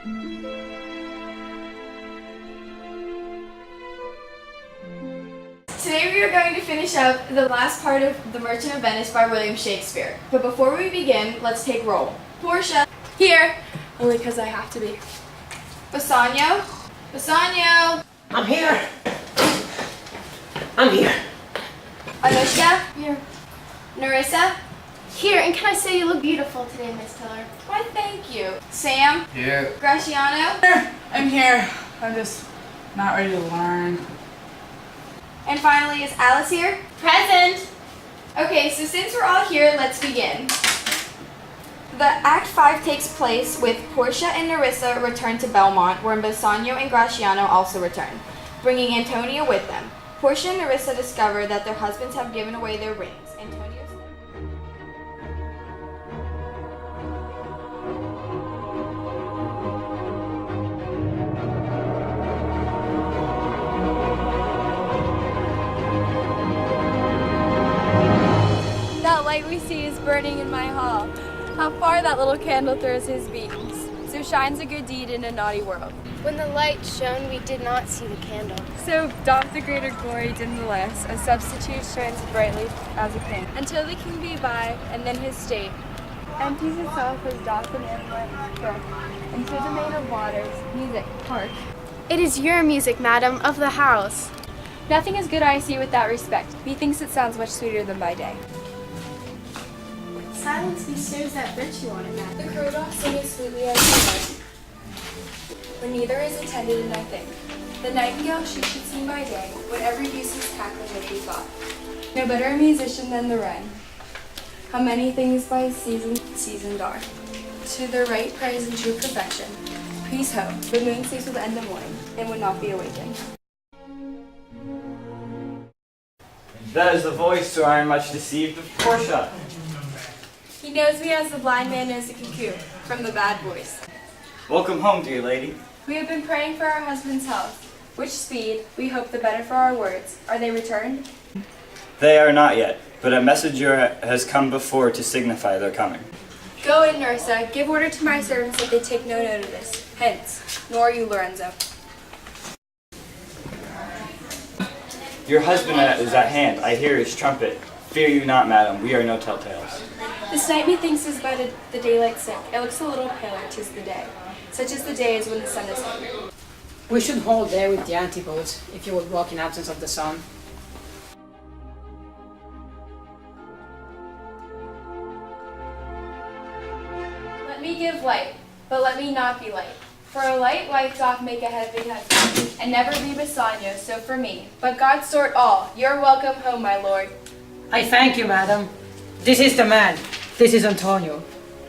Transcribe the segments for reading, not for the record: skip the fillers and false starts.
Today we are going to finish up the last part of The Merchant of Venice by William Shakespeare. But before we begin, let's take roll. Portia. Here. Only because I have to be. Bassanio. Bassanio. I'm here. I'm here. Anushka. Here. Narissa. Here, and can I say you look beautiful today, Miss Tiller? Why, thank you. Sam. Here. Graciano. I'm here. I'm just not ready to learn. And finally, is Alice here? Present. Okay, so since we're all here, let's begin. The Act 5 takes place with Portia and Narissa return to Belmont, where Bassanio and Graciano also return, bringing Antonio with them. Portia and Narissa discover that their husbands have given away their rings. That light we see is burning in my hall. How far that little candle throws his beams. So shines a good deed in a naughty world. When the light shone, we did not see the candle. So doth the greater glory dim the less, a substitute shines brightly as a king. Until the king be by, and then his state empties itself as doth an inlet brook. Into the main of waters, music, hark. It is your music, madam, of the house. Nothing is good I see with that respect. Methinks it sounds much sweeter than by day. Silence bestows that virtue on a man. The crow doth sing as sweetly as the bird, when neither is attended in I think. The nightingale she should sing by day, when every beast is cackling would be thought. No better a musician than the wren. How many things by seasoned are. To their right praise and true perfection. Peace hope, the moon sleeps with the end of morning, and would not be awakened. That is the voice, so I am much deceived, of Portia. He knows me as the blind man knows the cuckoo, from the bad voice. Welcome home, dear lady. We have been praying for our husband's health, which speed we hope the better for our words. Are they returned? They are not yet, but a messenger has come before to signify their coming. Go in, Nerissa. Give order to my servants that they take no note of this. Hence, nor you, Lorenzo. Your husband is at hand. I hear his trumpet. Fear you not, madam. We are no telltales. This night methinks is but the daylight sick. It looks a little paler, 'tis the day. Such as the day is when the sun is hungry. We should hold there with the antipodes, if you would walk in absence of the sun. Let me give light, but let me not be light. For a light wife doth make a heavy husband, and never be Bassanio, so for me. But God sort all. You're welcome home, my lord. I thank you, madam. This is the man. This is Antonio,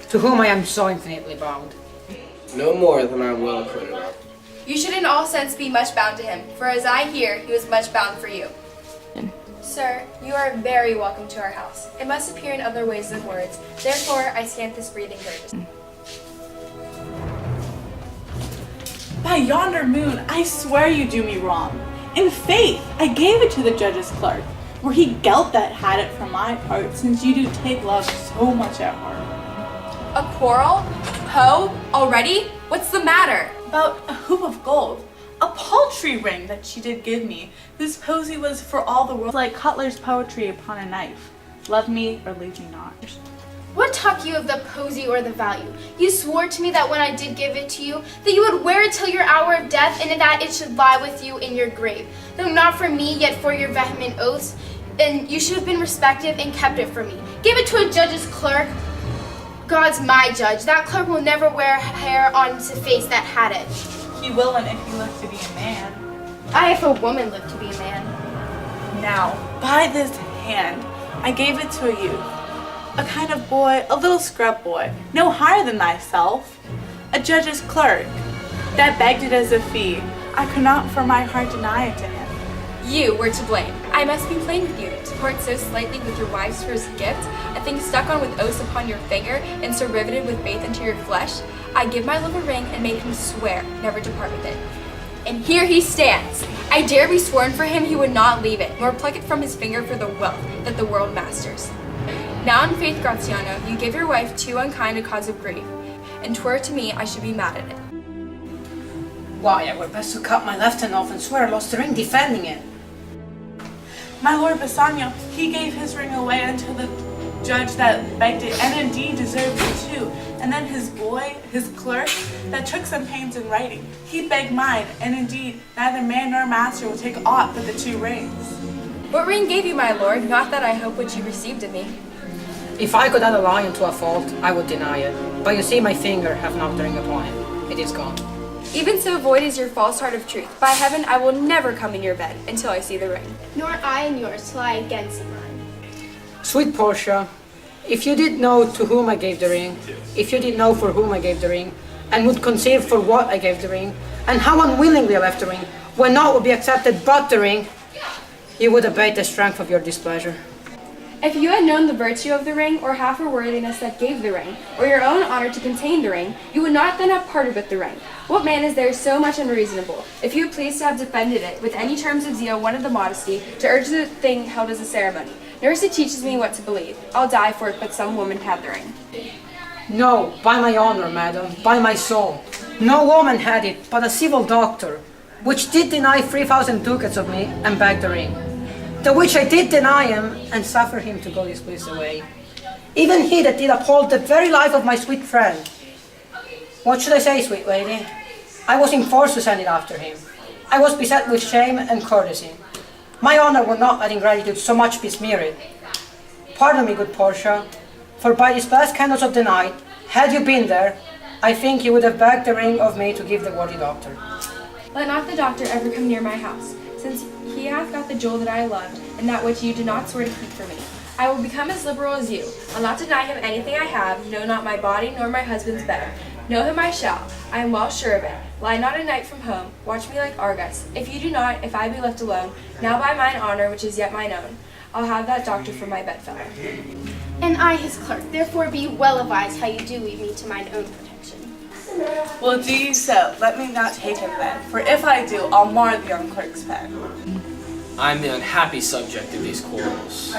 to whom I am so infinitely bound. No more than I am well acquitted of. You should in all sense be much bound to him, for as I hear, he was much bound for you. Sir, you are very welcome to our house. It must appear in other ways than words. Therefore, I scant this breathing courtesy. By yonder moon, I swear you do me wrong. In faith, I gave it to the judge's clerk, where he gelt that had it for my part, since you do take love so much at heart. A quarrel? Ho? Already? What's the matter? About a hoop of gold, a paltry ring that she did give me, whose posy was for all the world like Cutler's poetry upon a knife. Love me or leave me not. What talk you of the posy or the value? You swore to me that when I did give it to you, that you would wear it till your hour of death, and that it should lie with you in your grave. Though not for me, yet for your vehement oaths, and you should have been respective and kept it for me. Give it to a judge's clerk. God's my judge. That clerk will never wear hair on his face that had it. He will, and if you live to be a man. I, if a woman, live to be a man. Now, by this hand, I gave it to a youth. A kind of boy, a little scrub boy, no higher than thyself. A judge's clerk, that begged it as a fee. I could not for my heart deny it to him. You were to blame. I must be plain with you. To part so slightly with your wife's first gift, a thing stuck on with oaths upon your finger, and so riveted with faith into your flesh, I give my love a ring and make him swear never to part with it. And here he stands. I dare be sworn for him he would not leave it, nor pluck it from his finger for the wealth that the world masters. Now in faith, Graziano, you give your wife too unkind a cause of grief, and 'twere to me I should be mad at it. Why, I were best to cut my left hand off and swear I lost the ring defending it. My lord Bassanio, he gave his ring away unto the judge that begged it, and indeed deserved it too. And then his boy, his clerk, that took some pains in writing, he begged mine, and indeed neither man nor master will take aught but the 2 rings. What ring gave you, my lord? Not that I hope what you received of me. If I could add a lion to a fault, I would deny it. But you see my finger have knocked the ring upon it. It is gone. Even so void is your false heart of truth. By heaven, I will never come in your bed until I see the ring. Nor I in yours till I again see mine. Sweet Portia, if you did know to whom I gave the ring, if you did know for whom I gave the ring, and would conceive for what I gave the ring, and how unwillingly I left the ring, when naught would be accepted but the ring, you would abate the strength of your displeasure. If you had known the virtue of the ring, or half her worthiness that gave the ring, or your own honor to contain the ring, you would not then have parted with the ring. What man is there so much unreasonable, if you please to have defended it with any terms of zeal wanted the modesty, to urge the thing held as a ceremony? Nurse teaches me what to believe. I'll die for it, but some woman had the ring. No, by my honor, madam, by my soul. No woman had it, but a civil doctor, which did deny 3,000 ducats of me, and begged the ring. The which I did deny him, and suffer him to go displeased away. Even he that did uphold the very life of my sweet friend. What should I say, sweet lady? I was enforced to send it after him. I was beset with shame and courtesy. My honor would not let ingratitude so much besmear it. Pardon me, good Portia, for by these last candles of the night, had you been there, I think you would have begged the ring of me to give the worthy doctor. Let not the doctor ever come near my house, since he hath got the jewel that I loved, and that which you did not swear to keep for me. I will become as liberal as you. I'll not deny him anything I have, no, not my body, nor my husband's bed. Know him I shall, I am well sure of it. Lie not a night from home, watch me like Argus. If you do not, if I be left alone, now by mine honor, which is yet mine own, I'll have that doctor for my bedfellow. And I his clerk, therefore be well advised how you do leave me to mine own protection. Well, do you so? Let me not take him then, for if I do, I'll mar the young clerk's pen. I am the unhappy subject of these quarrels.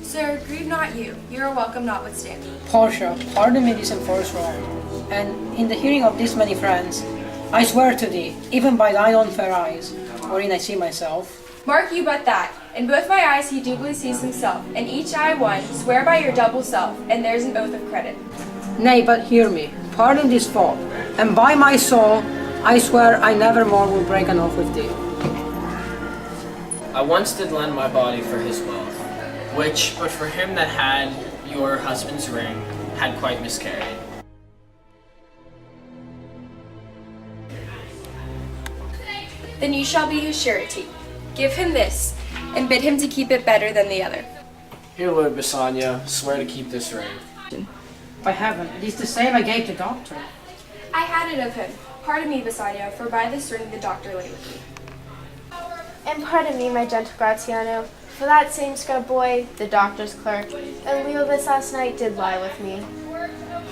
Sir, grieve not you. You are welcome notwithstanding. Portia, pardon me this enforced wrong, and in the hearing of these many friends, I swear to thee, even by thine own fair eyes, wherein I see myself. Mark you but that, in both my eyes he doubly sees himself, and each eye one, swear by your double self, and there's an oath of credit. Nay, but hear me, pardon this fault, and by my soul, I swear I never more will break an oath with thee. I once did lend my body for his wealth, which, but for him that had your husband's ring, had quite miscarried. Then you shall be his surety. Give him this, and bid him to keep it better than the other. Here, Lord Bassanio, swear to keep this ring. By heaven, it is the same I gave the doctor. I had it of him. Pardon me, Bassanio, for by this ring the doctor lay with me. And pardon me, my gentle Graziano, for that same scrub boy, the doctor's clerk, and Leo this last night did lie with me.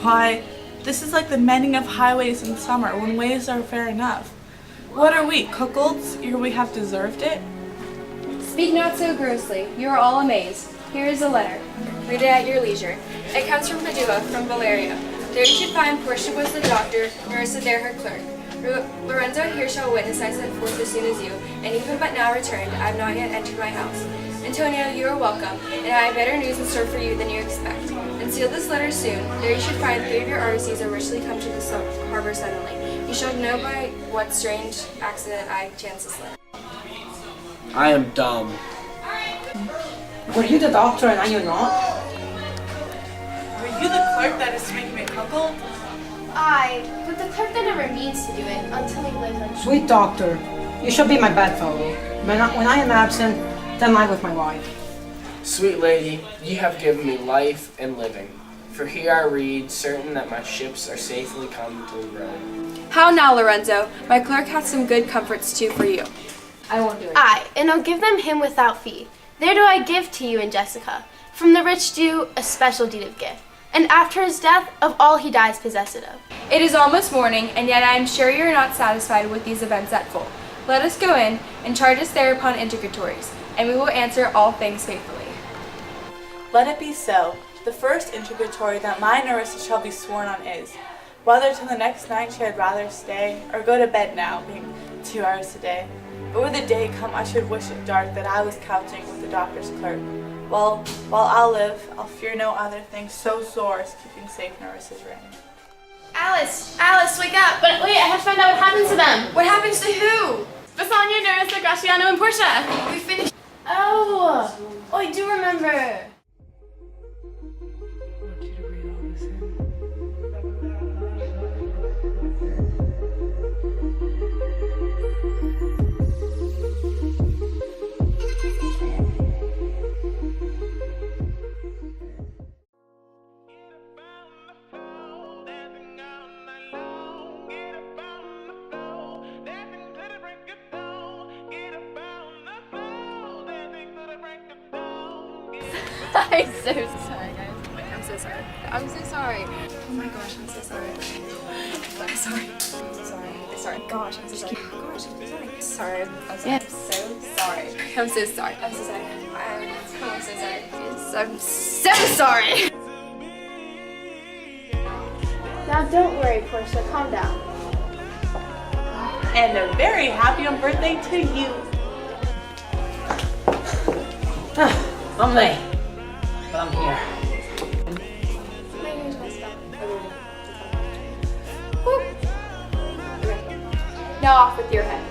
Why, this is like the mending of highways in summer, when ways are fair enough. What are we, cuckolds, ere we have deserved it? Speak not so grossly. You are all amazed. Here is a letter. Read it at your leisure. It comes from Padua, from Valeria. There you should find Portia was the doctor, Nerissa there her clerk. Lorenzo here shall witness I sent forth as soon as you, and even but now returned, I have not yet entered my house. Antonio, you are welcome, and I have better news in store for you than you expect. And seal this letter soon. There you should find 3 of your argosies are richly come to this harbor suddenly. You shall know by what strange accident I chance this letter. I am dumb. Were you the doctor and I you not? Were you the clerk that is to make me a cuckold? I, but the clerk that never means to do it until he lives on. Sweet doctor, you shall be my bedfellow. When I am absent, then lie with my wife. Sweet lady, you have given me life and living. For here I read, certain that my ships are safely come to Rome. How now, Lorenzo? My clerk hath some good comforts too for you. I won't do it. I, and I'll give them him without fee. There do I give to you and Jessica, from the rich due a special deed of gift, and after his death, of all he dies possessed of. It is almost morning, and yet I am sure you are not satisfied with these events at full. Let us go in, and charge us thereupon interrogatories, and we will answer all things faithfully. Let it be so. The first interrogatory that my Nerissa shall be sworn on is, whether till the next night she had rather stay, or go to bed now, being 2 hours a day. But would the day come I should wish it dark that I was couching with the doctor's clerk. Well, while I'll live, I'll fear no other thing so sore as keeping safe Nerissa's ring. Alice, wake up! But wait, I have to find out what happened to them. What happens to who? Bassanio, Nerissa, Graciano, and Portia. We finished. Oh, I do remember. I want you to read all this in. I'm so sorry, guys. I'm so sorry. I'm so sorry. Oh my gosh, I'm so sorry. I'm sorry. Sorry. Gosh, I'm so sorry. Gosh, I'm so sorry. Sorry. I'm so sorry. I'm so sorry. I'm so sorry. I'm so sorry. I'm so sorry. Now don't worry, Portia. Calm down. And a very happy birthday to you. I'm late, but I'm here. Now off with your head.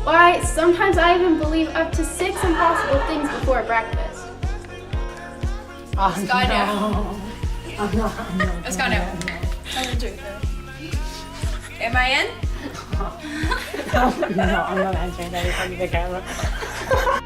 Why, sometimes I even believe up to 6 impossible things before breakfast. Oh, Scott, no. no. I'm not. Let's go now. Am I in? No, I'm not answering that in front of the camera.